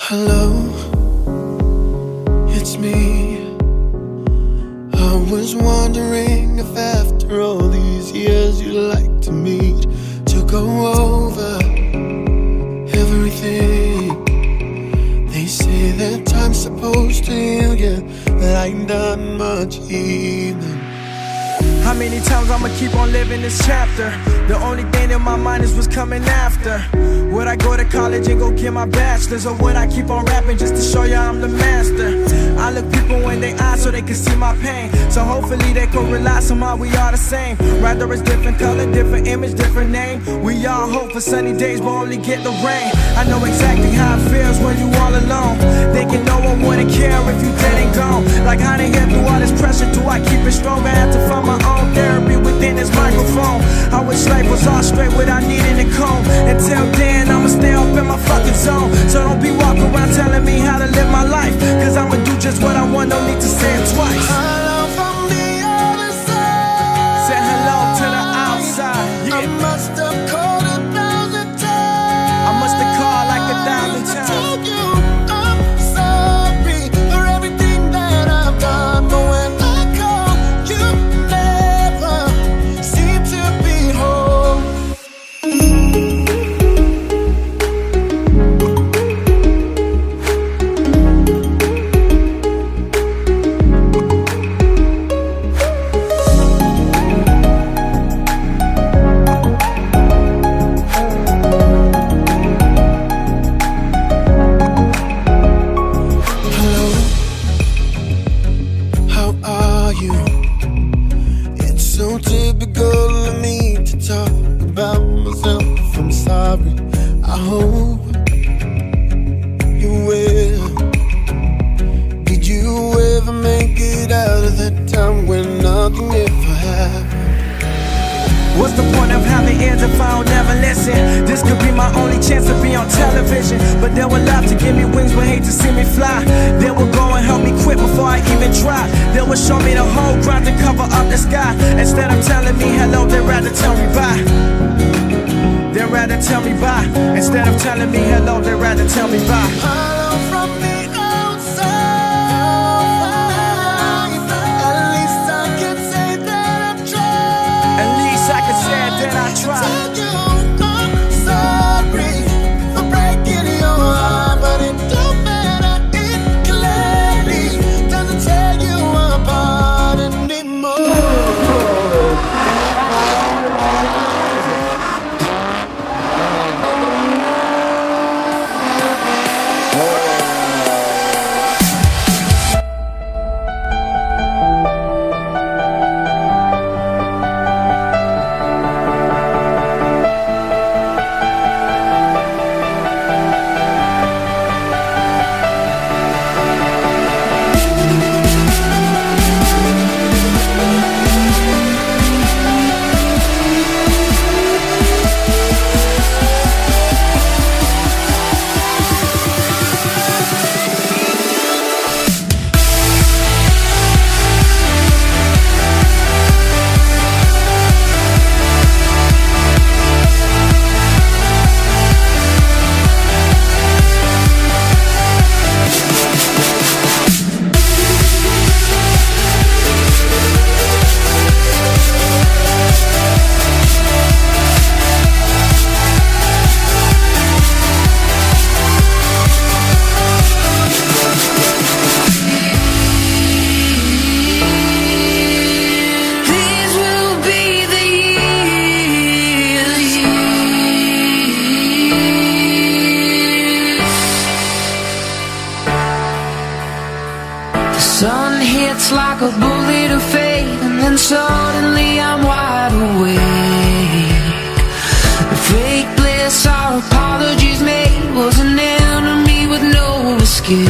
Hello, it's me. I was wondering if after all these years you'd like to meet to go over everything. They say that time's supposed to heal you, but I ain't done much healing. How many times I'ma keep on living this chapter? The only thing in my mind is what's coming after. Would I go to college and go get my bachelor's? Or would I keep on rapping just to show you I'm the master? I look people in their eyes so they can see my pain. So hopefully they can realize somehow we are the same. Rather it's different color, different image, different name. We all hope for sunny days but only get the rain. I know exactly how it feels when you all alone, thinking no one wouldn't care if you dead and gone. Like how to get through all this pressure, do I keep it strong? I have to find my own therapy within this microphone. I wish life was all straight without needing a comb. Until then, I'ma stay up in my fucking zone. So don't be walking around telling me how to live my life, cause I'ma do just what I want, no need to say it twice. Hello from the other side. Say hello to the outside, yeah. I must have called 1,000 times. I must have called like 1,000 times. I told you I'm sorry for everything that I've done, but when I call, you never seem to be home. So typical of me to talk about myself. I'm sorry, I hope you will. Did you ever make it out of that time when nothing ever happened? What's the point of having ears if I don't never listen? This could be my only chance to be on television, but they will love to give me wings but hate to see me fly. They will go and help me quit before I even try. They will show me the whole ground to cover up the sky. Instead of telling me hello, they'd rather tell me bye. They'd rather tell me bye. Instead of telling me hello, they'd rather tell me bye. Hello from the outside. At least I can say that I've tried. At least I can say that I tried. Tell you I'm sorry for breaking your heart, but it don't matter. It clearly doesn't tear you apart anymore. Sun hits like a bullet of fate, and then suddenly I'm wide awake. The fake bliss our apologies made was an enemy with no escape.